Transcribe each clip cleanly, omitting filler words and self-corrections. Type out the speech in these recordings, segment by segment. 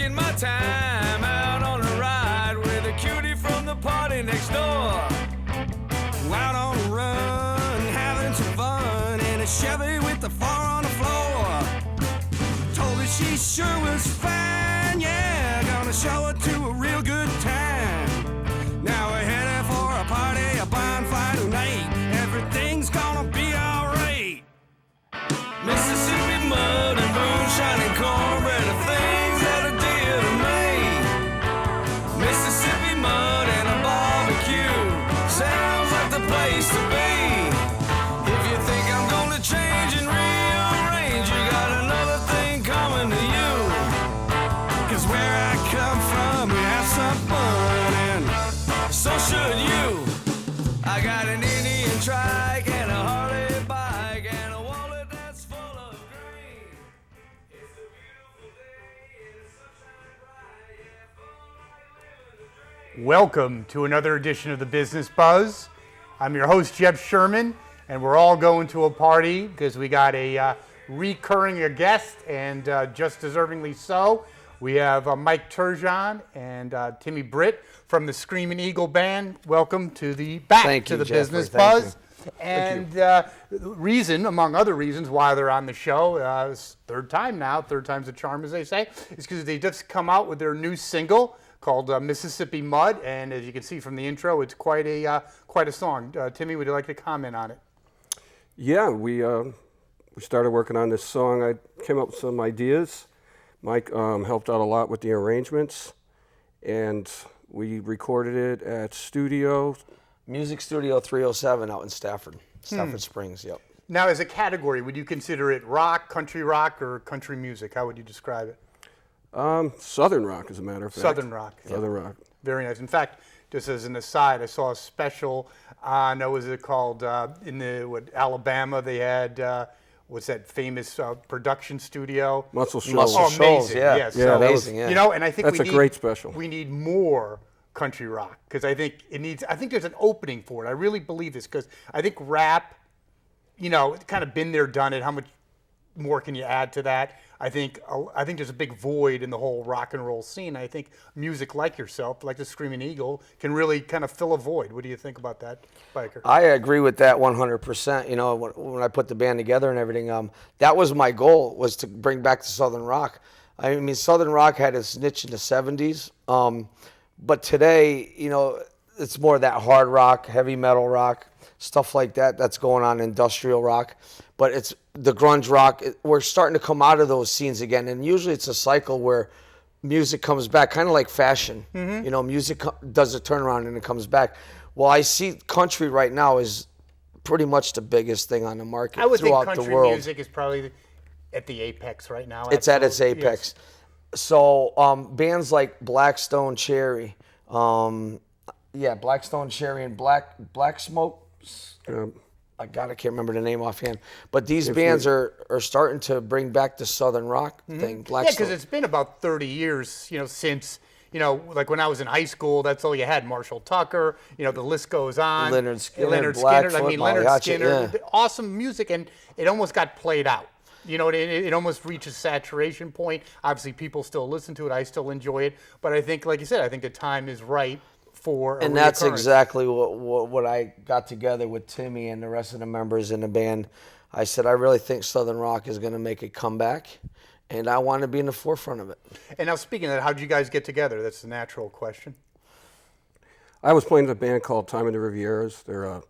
taking my time out on a ride with a cutie from the party next door. Out on a run, having some fun in a Chevy with the floor on the floor. Told her she sure was fine, yeah, gonna show her to a real good time. Now we're headed for a party, a bonfire tonight. Everything's gonna be alright. Mississippi mud and moonshine and cornbread are things that are dear to me. Mississippi mud and a barbecue sounds like the place to be. If you think I'm gonna change and rearrange, you got another thing coming to you. Cause where I come from, we have some fun, and so should you. I got an Indian trike and a Harley bike and a wallet that's full of grain. It's a beautiful day and the sunshine bright, yeah, fun like living a dream. Welcome to another edition of the Business Buzz. I'm your host, Jeff Sherman, and we're all going to a party because we got a recurring guest, and just deservingly so. We have Mike Turgeon and Timmy Britt from the Screamin Eagle Band. Welcome to the Business Buzz. And reason, among other reasons, why they're on the show, it's third time now, third time's a charm, as they say, is because they just come out with their new single called Mississippi Mud, and as you can see from the intro, it's quite a song. Timmy, would you like to comment on it? Yeah, we started working on this song. I came up with some ideas. Mike helped out a lot with the arrangements, and we recorded it at Music Studio 307 out in Stafford Springs, yep. Now, as a category, would you consider it rock, or country music? How would you describe it? Southern rock, as a matter of fact. Southern rock. Southern rock. Very nice. In fact, just as an aside, I saw a special on, what was it called, in Alabama, they had, what's that famous production studio? Muscle Shoals. Muscle Shoals, yeah. Yes. Yeah, amazing, yeah. You know, and I think That's a great special. We need more country rock, because I think there's an opening for it. I really believe this, because I think rap, it's kind of been there, done it. How much more can you add to that? I think there's a big void in the whole rock and roll scene. I think music like yourself, like the Screamin Eagle, can really kind of fill a void. What do you think about that, Biker? I agree with that 100%. When I put the band together and everything, that was my goal, was to bring back the Southern rock. I mean, Southern rock had its niche in the 70s, but today, it's more of that hard rock, heavy metal rock, stuff like that that's going on, industrial rock. But it's the grunge rock. We're starting to come out of those scenes again, and usually it's a cycle where music comes back, kind of like fashion. Mm-hmm. Music does a turnaround and it comes back. Well, I see country right now is pretty much the biggest thing on the market I would throughout think country the world. Music is probably at the apex right now. It's at its apex. Yes. So bands like Blackstone Cherry, Blackstone Cherry and Black Smoke. I can't remember the name offhand. But these bands are starting to bring back the Southern rock thing. Blackstone. Yeah, because it's been about 30 years, since, like when I was in high school, that's all you had. Marshall Tucker, the list goes on. Leonard Skinner, Leonard Skinner. Awesome music, and it almost got played out. It almost reached a saturation point. Obviously, people still listen to it. I still enjoy it. But I think, like you said, I think the time is right for a And that's exactly what I got together with Timmy and the rest of the members in the band. I said, I really think Southern rock is going to make a comeback, and I want to be in the forefront of it. And now, speaking of that, how did you guys get together? That's the natural question. I was playing in a band called Time in the Rivieras. They're a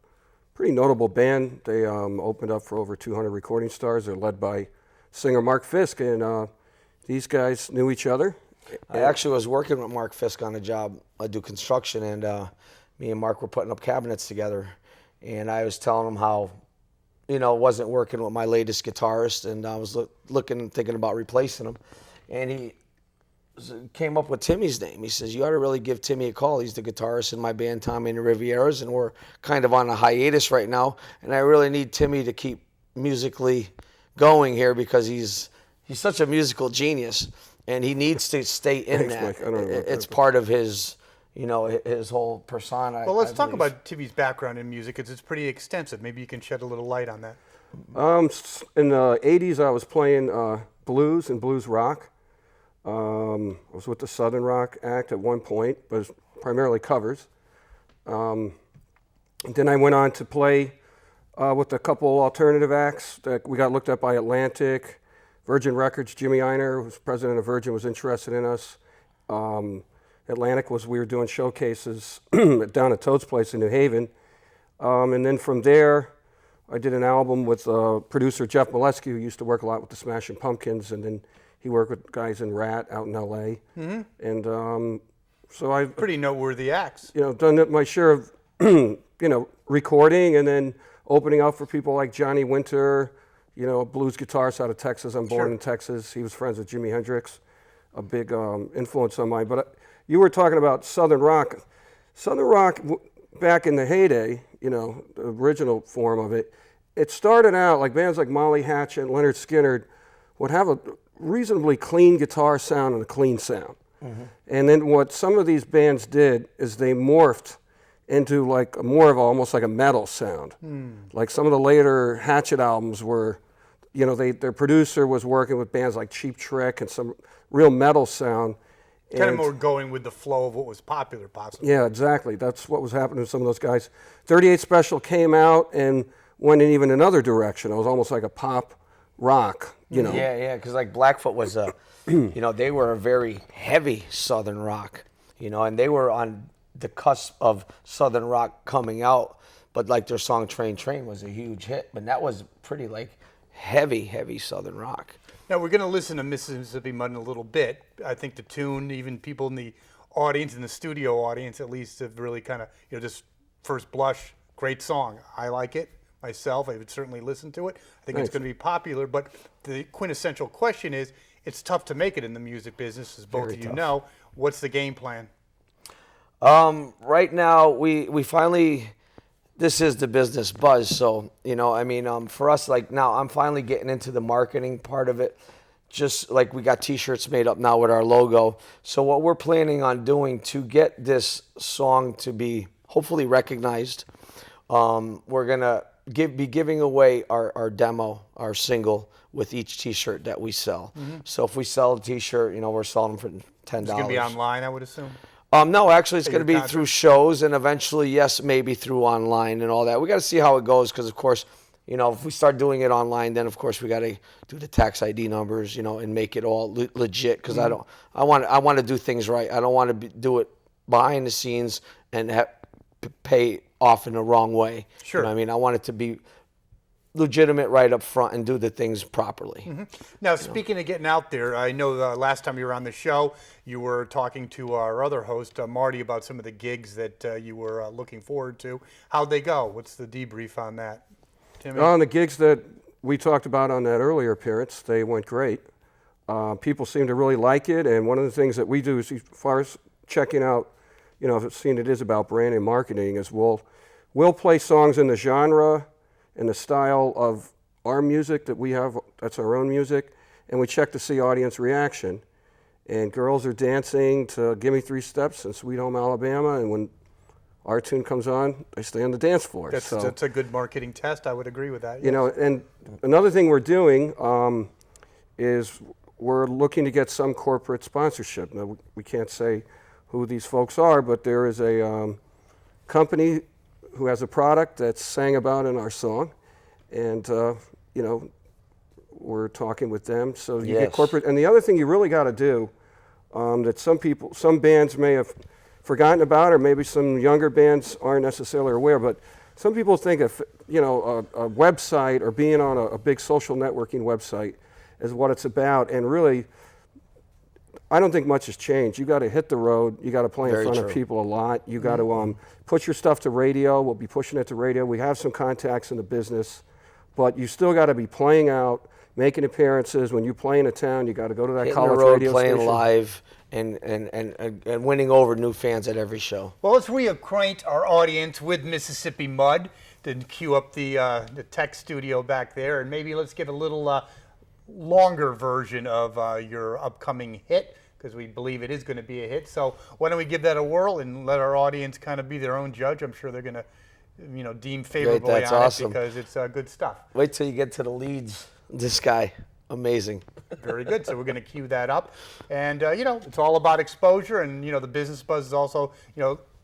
pretty notable band. They opened up for over 200 recording stars. They're led by singer Mark Fisk, and these guys knew each other. I actually was working with Mark Fisk on a job. I do construction, and me and Mark were putting up cabinets together. And I was telling him how, wasn't working with my latest guitarist, and I was thinking about replacing him. And he came up with Timmy's name. He says, you ought to really give Timmy a call. He's the guitarist in my band, Tommy and the Rivieras, and we're kind of on a hiatus right now. And I really need Timmy to keep musically going here because he's such a musical genius. And he needs to stay in that. It's part of his, his whole persona. Well, let's talk about Timmy's background in music, because it's pretty extensive. Maybe you can shed a little light on that. In the 80s, I was playing blues and blues rock. I was with the Southern Rock Act at one point, but it's primarily covers. Then I went on to play with a couple alternative acts that we got looked at by Atlantic, Virgin Records. Jimmy Einer, who's president of Virgin, was interested in us. Atlantic we were doing showcases down at Toad's Place in New Haven. And then from there, I did an album with producer Jeff Molesky, who used to work a lot with the Smashing Pumpkins, and then he worked with guys in Rat out in L.A. Mm-hmm. And so I Pretty noteworthy acts. Done my share of recording and then opening up for people like Johnny Winter, blues guitarist out of Texas. I'm born in Texas. He was friends with Jimi Hendrix, a big influence on mine. But you were talking about Southern Rock. Southern Rock, back in the heyday, the original form of it, it started out like bands like Molly Hatchet and Leonard Skinner would have a reasonably clean guitar sound and a clean sound. Mm-hmm. And then what some of these bands did is they morphed into like more of almost like a metal sound. Like some of the later Hatchet albums were, their producer was working with bands like Cheap Trick and some real metal sound. Kind of more going with the flow of what was popular, possibly. Yeah, exactly. That's what was happening to some of those guys. 38 Special came out and went in even another direction. It was almost like a pop rock, Yeah, because like Blackfoot was they were a very heavy Southern rock, and they were on the cusp of Southern rock coming out, but like their song Train Train was a huge hit, but that was pretty like heavy Southern rock. Now we're going to listen to Mississippi Mud in a little bit. I think the tune, even people in the audience, in the studio audience at least, have really kind of, just first blush, great song. I like it myself. I would certainly listen to it. I think It's going to be popular, but the quintessential question is, it's tough to make it in the music business, as both of you know. What's the game plan? Right now, we finally, this is the business buzz. So, for us, like now, I'm finally getting into the marketing part of it. Just like we got T-shirts made up now with our logo. So what we're planning on doing to get this song to be hopefully recognized, we're gonna be giving away our demo, our single, with each T-shirt that we sell. Mm-hmm. So if we sell a T-shirt, we're selling them for $10. It's gonna be online, I would assume. No, actually, it's going to be through shows and eventually, yes, maybe through online and all that. We got to see how it goes because, of course, if we start doing it online, then of course we got to do the tax ID numbers, and make it all legit. Because I want to do things right. I don't want to do it behind the scenes and pay off in the wrong way. Sure. I want it to be legitimate right up front and do the things properly. Mm-hmm. Now, speaking of getting out there, I know last time you were on the show, you were talking to our other host, Marty, about some of the gigs that you were looking forward to. How'd they go? What's the debrief on that? Timmy? On the gigs that we talked about on that earlier appearance, they went great. People seem to really like it, and one of the things that we do is, as far as checking out, seeing it is about brand and marketing, is we'll play songs in the genre and the style of our music that we have, that's our own music, and we check to see audience reaction. And girls are dancing to Gimme 3 Steps and Sweet Home Alabama, and when our tune comes on, they stay on the dance floor. That's a good marketing test. I would agree with that. Yes. And another thing we're doing is we're looking to get some corporate sponsorship. Now, we can't say who these folks are, but there is a company who has a product that's sang about in our song, and we're talking with them. So you get corporate. And the other thing you really got to do that some bands may have forgotten about, or maybe some younger bands aren't necessarily aware, but some people think of a website or being on a big social networking website is what it's about, and really, I don't think much has changed. You got to hit the road. You got to play in front of people a lot. You got to put your stuff to radio. We'll be pushing it to radio. We have some contacts in the business, but you still got to be playing out, making appearances. When you play in a town, you got to go to that college radio playing station. Live and winning over new fans at every show. Well, let's reacquaint our audience with Mississippi Mud. Then cue up the tech studio back there, and maybe let's get a little longer version of your upcoming hit, because we believe it is going to be a hit. So why don't we give that a whirl and let our audience kind of be their own judge? I'm sure they're going to deem favorably on awesome. it because it's good stuff. Wait till you get to the leads. This guy. amazing. Very good. So we're going to cue that up. And, it's all about exposure. And, the Business Buzz is also,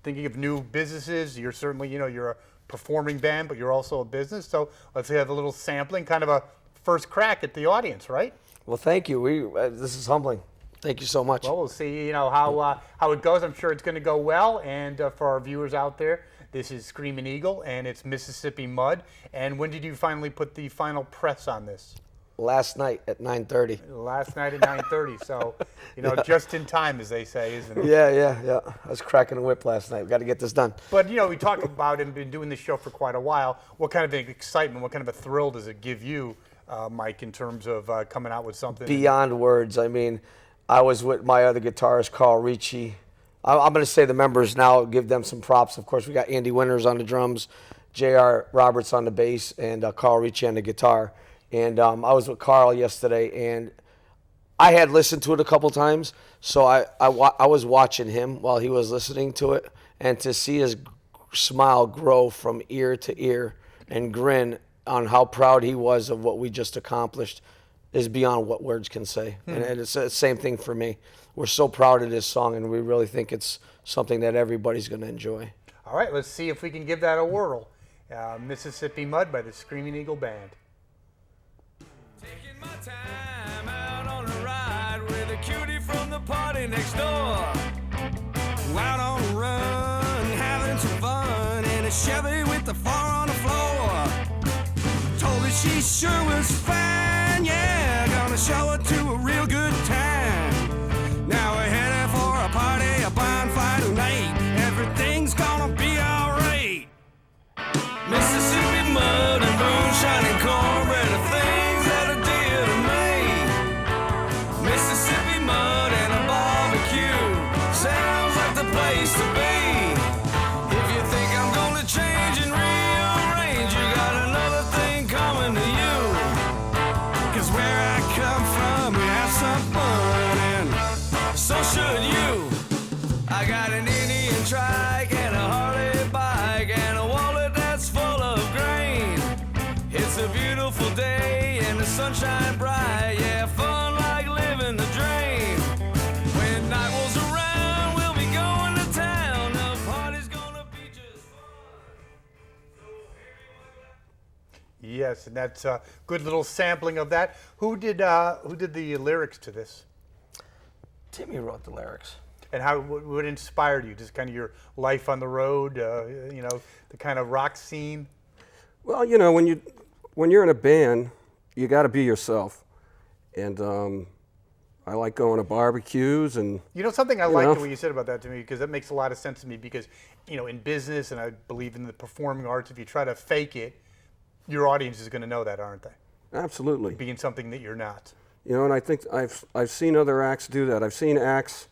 thinking of new businesses. You're certainly, you're a performing band, but you're also a business. So let's have a little sampling, kind of a first crack at the audience, right? Well, thank you. This is humbling. Thank you so much. Well, we'll see, how it goes. I'm sure it's going to go well. And for our viewers out there, this is Screamin' Eagle, and it's Mississippi Mud. And when did you finally put the final press on this? Last night at 9:30. Last night at 9:30. So, just in time, as they say, isn't it? Yeah. I was cracking a whip last night. We got to get this done. But, we talk about and been doing this show for quite a while. What kind of excitement, what kind of a thrill does it give you, Mike, in terms of coming out with something? Beyond words. I mean, I was with my other guitarist, Carl Ricci. I'm going to say the members now, give them some props. Of course, we got Andy Winters on the drums, J.R. Roberts on the bass, and Carl Ricci on the guitar. And I was with Carl yesterday, and I had listened to it a couple times, so I was watching him while he was listening to it, and to see his smile grow from ear to ear and grin on how proud he was of what we just accomplished is beyond what words can say. And it's the same thing for me. We're so proud of this song, and we really think it's something that everybody's going to enjoy. All right, let's see if we can give that a whirl. Mississippi Mud by the Screamin' Eagle Band. Taking my time out on a ride with a cutie from the party next door. Out on a run, having some fun in a Chevy with the floor on the floor. Told her she sure was fine, yeah, gonna show her to a real good time. Now we're headed for a party, a bonfire tonight. Everything's gonna be alright. Mississippi mud and moonshine and cornbread are things that are dear to me. Mississippi mud and a barbecue sounds like the place to be. If you think I'm gonna change and rearrange, you got another thing coming to you. 'Cause where I come from, we have some fun, and so should you. I got an Indian trike and a Harley bike and a wallet that's full of grain. It's a beautiful day and the sunshine bright, yeah, fun like living the dream. When night rolls around, we'll be going to town. The party's gonna be just fun. Yes, and that's a good little sampling of that. Who did the lyrics to this? Timmy wrote the lyrics. And what inspired you? Just kind of your life on the road, the kind of rock scene? Well, when you're in a band, you got to be yourself. And I like going to barbecues and. Something I liked what you said about that to me, because that makes a lot of sense to me, because, in business, and I believe in the performing arts, if you try to fake it, your audience is going to know that, aren't they? Absolutely. Being something that you're not. And I think I've seen other acts do that. I've seen acts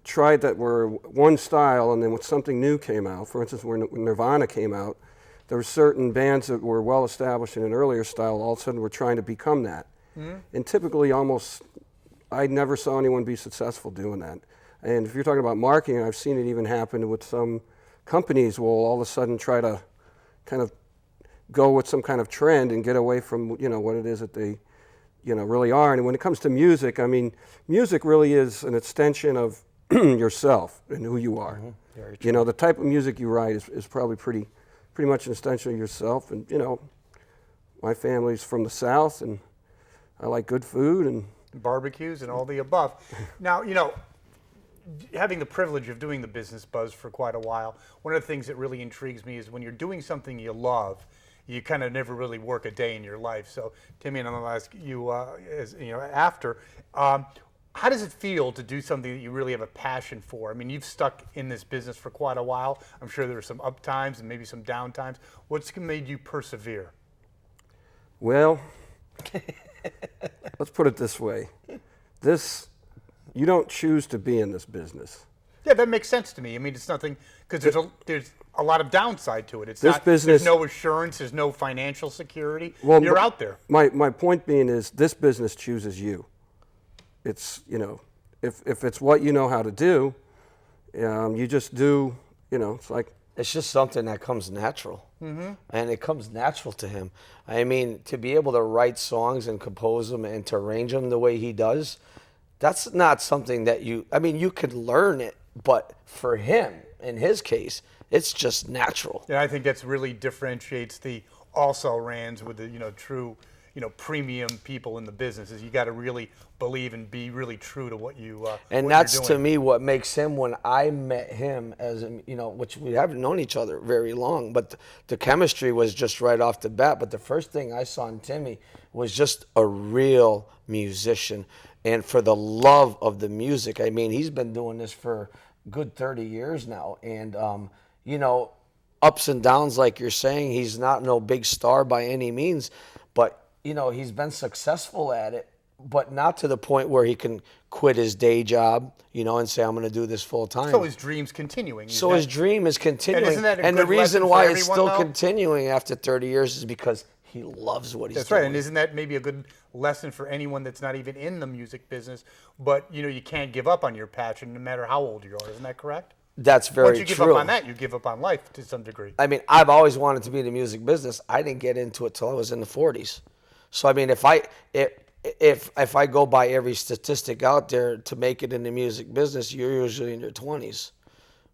tried that were one style, and then when something new came out, for instance, when Nirvana came out, there were certain bands that were well established in an earlier style, all of a sudden were trying to become that. Mm-hmm. And typically I never saw anyone be successful doing that. And if you're talking about marketing, I've seen it even happen with some companies will all of a sudden try to kind of go with some kind of trend and get away from, what it is that they, really are. And when it comes to music, I mean, music really is an extension of yourself and who you are. Mm-hmm. Very true. The type of music you write is probably pretty much an extension of yourself. And, my family's from the South, and I like good food and barbecues and all the above. Now, having the privilege of doing the Business Buzz for quite a while, one of the things that really intrigues me is when you're doing something you love, you kind of never really work a day in your life. So, Timmy, and I'm going to ask you, after, how does it feel to do something that you really have a passion for? I mean, you've stuck in this business for quite a while. I'm sure there were some up times and maybe some down times. What's made you persevere? Well, let's put it this way. You don't choose to be in this business. Yeah, that makes sense to me. I mean, it's nothing, because there's a lot of downside to it. It's this not, business, there's no assurance, there's no financial security. Well, you're out there. My point being is this business chooses you. It's, if it's what you know how to do, you just do, it's like It's just something that comes natural. And it comes natural to him. I mean, to be able to write songs and compose them and to arrange them the way he does, that's not something that you could learn it, but for him, in his case, it's just natural. Yeah, I think that's really differentiates the also-rans with the, true, premium people in the business is you got to really believe and be really true to what you and what that's you're to doing. me what makes him. When I met him, as which we haven't known each other very long, but the chemistry was just right off the bat. But the first thing I saw in Timmy was just a real musician, and for the love of the music. I mean, he's been doing this for a good 30 years now, and ups and downs, like you're saying. He's not no big star by any means, but he's been successful at it, but not to the point where he can quit his day job, and say, I'm going to do this full time. So his dream's continuing. So his dream is continuing. And isn't that a and the good lesson reason for why everyone, it's still though? continuing after 30 years is because he loves what he's That's doing. right, and isn't that maybe a good lesson for anyone that's not even in the music business? But you can't give up on your passion no matter how old you are. Isn't that correct? That's very Once you give true. up on that, you give up on life to some degree. I mean, I've always wanted to be in the music business. I didn't get into it till I was in the 40s. So I mean, if I go by every statistic out there, to make it in the music business, you're usually in your 20s.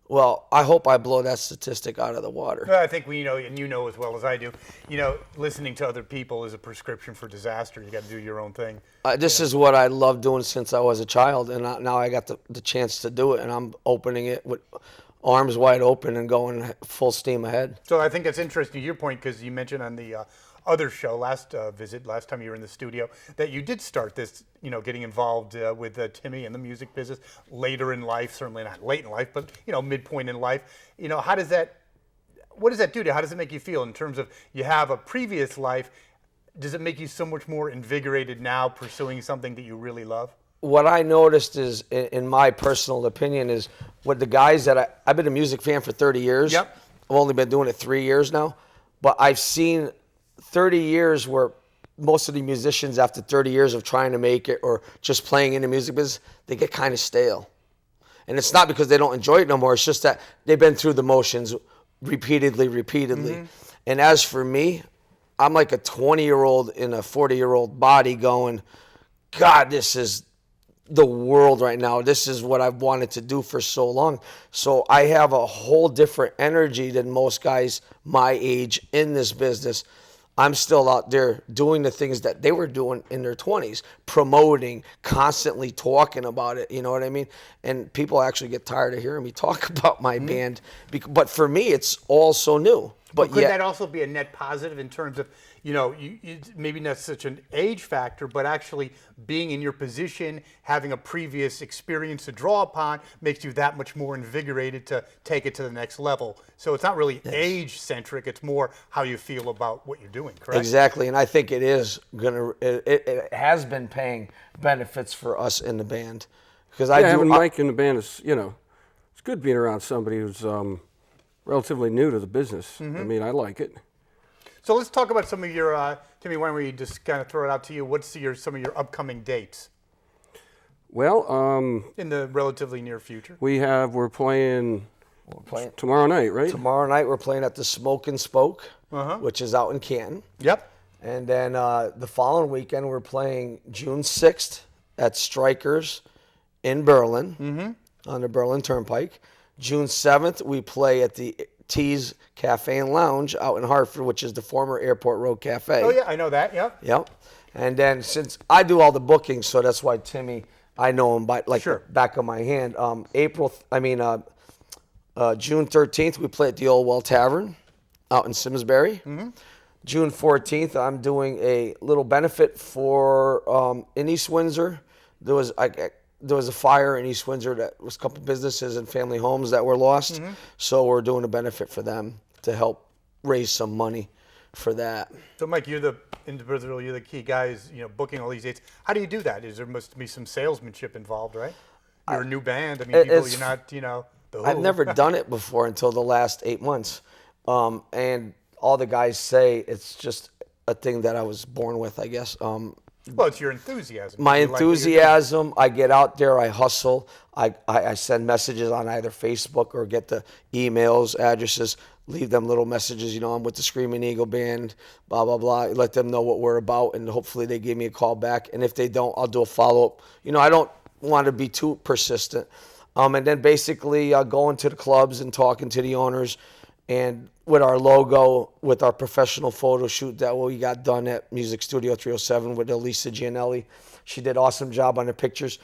Well, I hope I blow that statistic out of the water. Well, I think we know, and you know as well as I do, listening to other people is a prescription for disaster. You got to do your own thing. This is what I loved doing since I was a child, and now I got the chance to do it, and I'm opening it with arms wide open and going full steam ahead. So I think that's interesting to your point, because you mentioned on the other show last time you were in the studio, that you did start this, getting involved with Timmy in the music business later in life, certainly not late in life, but, midpoint in life. What does that do to you? How does it make you feel in terms of you have a previous life? Does it make you so much more invigorated now pursuing something that you really love? What I noticed is, in my personal opinion, is what the guys that I've been a music fan for 30 years. Yep. I've only been doing it 3 years now, but I've seen 30 years where most of the musicians, after 30 years of trying to make it or just playing in the music business, they get kind of stale. And it's not because they don't enjoy it no more. It's just that they've been through the motions repeatedly. Mm-hmm. And as for me, I'm like a 20-year-old in a 40-year-old body going, God, this is the world right now. This is what I've wanted to do for so long. So I have a whole different energy than most guys my age in this business. I'm still out there doing the things that they were doing in their 20s, promoting, constantly talking about it, you know what I mean? And people actually get tired of hearing me talk about my band. But for me, it's all so new. But could that also be a net positive in terms of, maybe not such an age factor, but actually being in your position, having a previous experience to draw upon, makes you that much more invigorated to take it to the next level. So it's not really age-centric, it's more how you feel about what you're doing, correct? Exactly, and I think it is it has been paying benefits for us in the band. Because having Mike in the band is, it's good being around somebody who's relatively new to the business. Mm-hmm. I mean, I like it. So let's talk about some of your, Timmy, why don't we just kind of throw it out to you? What's some of your upcoming dates Well, in the relatively near future? we're playing tomorrow night, right? Tomorrow night we're playing at the Smoke and Spoke, which is out in Canton. Yep. And then the following weekend we're playing June 6th at Strikers in Berlin on the Berlin Turnpike. June 7th we play at the Tees Cafe and Lounge out in Hartford, which is the former Airport Road Cafe. Oh, yeah, I know that, yep. Yep. And then since I do all the bookings, so that's why Timmy, I know him by the back of my hand. June 13th, we play at the Old Well Tavern out in Simsbury. June 14th, I'm doing a little benefit for in East Windsor. There was a fire in East Windsor that was a couple businesses and family homes that were lost. So we're doing a benefit for them to help raise some money for that. So, Mike, you're the key guys, booking all these dates. How do you do that? There must be some salesmanship involved, right? You're a new band. I mean, you're not, the Who. I've never done it before until the last 8 months. And all the guys say it's just a thing that I was born with, I guess. Well, it's your enthusiasm. My You like what you're doing. enthusiasm, I get out there, I hustle, I send messages on either Facebook or get the emails, addresses, leave them little messages, I'm with the Screamin' Eagle Band, blah, blah, blah. Let them know what we're about, and hopefully they give me a call back. And if they don't, I'll do a follow-up. I don't want to be too persistent. And then basically going to the clubs and talking to the owners, and with our logo, with our professional photo shoot that we got done at Music Studio 307 with Elisa Gianelli. She did an awesome job on the pictures.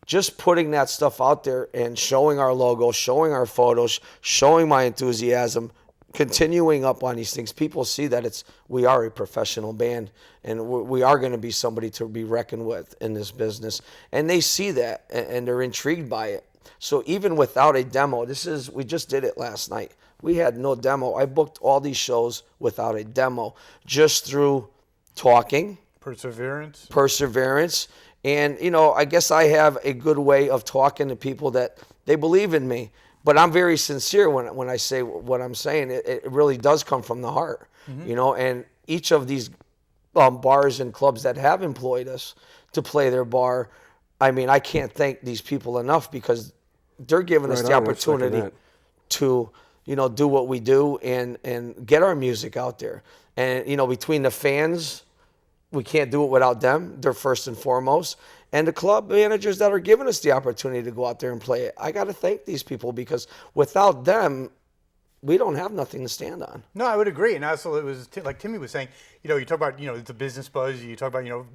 Just putting that stuff out there and showing our logo, showing our photos, showing my enthusiasm, continuing up on these things. People see that we are a professional band, and we are going to be somebody to be reckoned with in this business. And they see that, and they're intrigued by it. So even without a demo, we just did it last night. We had no demo. I booked all these shows without a demo, just through talking. Perseverance. And, I guess I have a good way of talking to people that they believe in me. But I'm very sincere when I say what I'm saying. It really does come from the heart, And each of these bars and clubs that have employed us to play their bar, I can't thank these people enough, because they're giving us the opportunity to, do what we do and get our music out there. And, between the fans, we can't do it without them. They're first and foremost. And the club managers that are giving us the opportunity to go out there and play it. I got to thank these people, because without them, we don't have nothing to stand on. No, I would agree. And also, it was like Timmy was saying, you talk about, the business buzz, you talk about,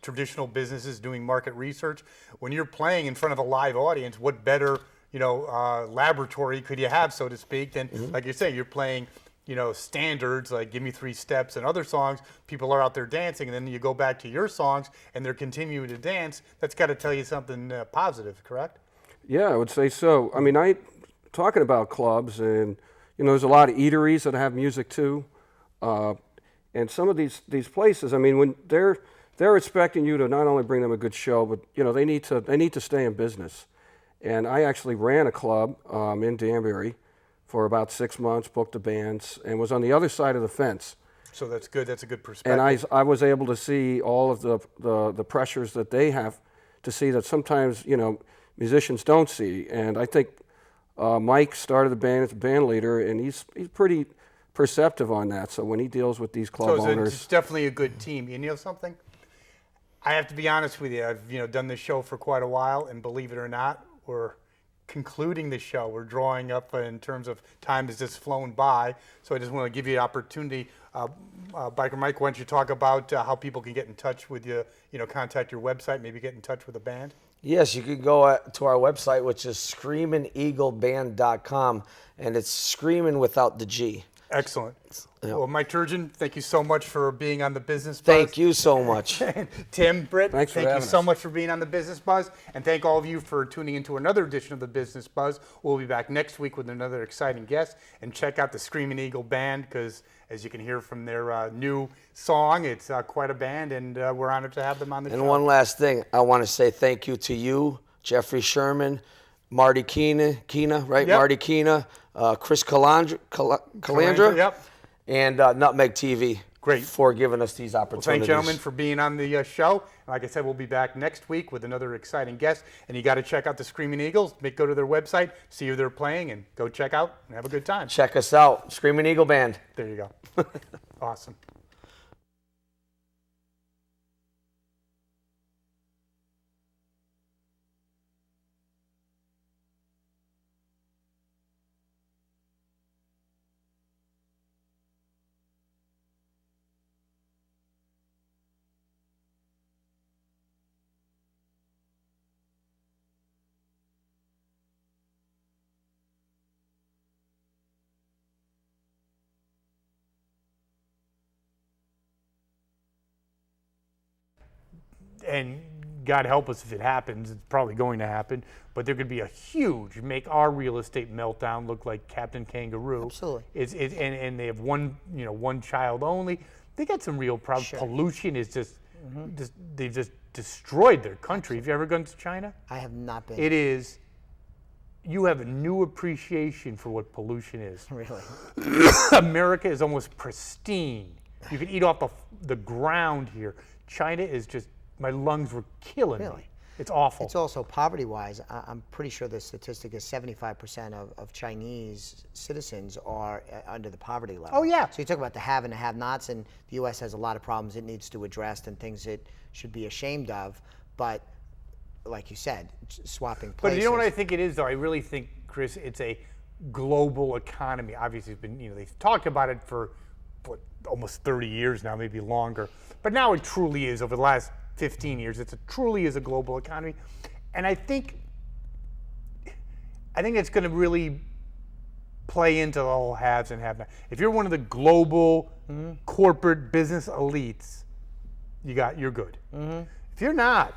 traditional businesses doing market research. When you're playing in front of a live audience, what better, laboratory could you have, so to speak, than, like you say, you're playing, standards like Give Me 3 Steps and other songs. People are out there dancing, and then you go back to your songs and they're continuing to dance. That's got to tell you something positive, correct? Yeah, I would say so. Talking about clubs, and there's a lot of eateries that have music too, and some of these places. When they're expecting you to not only bring them a good show, but they need to stay in business. And I actually ran a club in Danbury for about 6 months, booked the bands, and was on the other side of the fence. So that's good. That's a good perspective. And I was able to see all of the pressures that they have to see that sometimes musicians don't see. And I think Mike started the band as a band leader, and he's pretty perceptive on that. So when he deals with these club owners, it's definitely a good team. You know something? I have to be honest with you. I've done this show for quite a while, and believe it or not, we're concluding the show. We're drawing up in terms of time has just flown by. So I just want to give you an opportunity. Biker Mike, why don't you talk about how people can get in touch with you, contact your website, maybe get in touch with the band? Yes, you can go to our website, which is screamineagleband.com, and it's Screamin' without the G. Excellent. Yeah. Well, Mike Turgeon, thank you so much for being on the Business Buzz. Thank you so much. Tim, Britt, thank you so much for being on the Business Buzz. And thank all of you for tuning into another edition of the Business Buzz. We'll be back next week with another exciting guest. And check out the Screamin' Eagle Band, because as you can hear from their new song, it's quite a band, and we're honored to have them on the show. And one last thing, I want to say thank you to you, Jeffrey Sherman, Marty Keena, right? Yep. Marty Keena, Chris Calandra, yep. And Nutmeg TV. Great. For giving us these opportunities. Well, thank gentlemen for being on the show. Like I said, we'll be back next week with another exciting guest. And you got to check out the Screamin' Eagles. Go to their website, see who they're playing, and go check out and have a good time. Check us out, Screamin' Eagle Band. There you go. Awesome. And God help us if it happens. It's probably going to happen. But there could be a huge, make our real estate meltdown look like Captain Kangaroo. Absolutely. And they have one child only. They got some real problems. Sure. Pollution is they've just destroyed their country. Have you ever gone to China? I have not been. It is, you have a new appreciation for what pollution is. Really? America is almost pristine. You can eat off the ground here. China is just my lungs were killing Really? me. It's awful. It's also poverty-wise. I'm pretty sure the statistic is 75% of Chinese citizens are under the poverty level. Oh, yeah. So you talk about the have and the have-nots, and the U.S. has a lot of problems it needs to address and things it should be ashamed of. But like you said, swapping places. But you know what I think it is, though? I really think, Chris, it's a global economy. Obviously, it's been, they've talked about it for almost 30 years now, maybe longer. But now it truly is, over the last 15 years, truly is a global economy. And I think it's going to really play into the whole haves and have-nots. If you're one of the global corporate business elites, you're good. If you're not,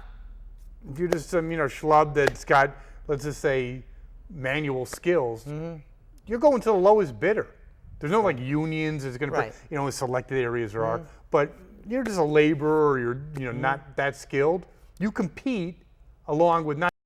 if you're just some schlub that's got, let's just say, manual skills, you're going to the lowest bidder. There's no like unions is going to Right. put, in selected areas there are, but you're just a laborer or you're not that skilled. You compete along with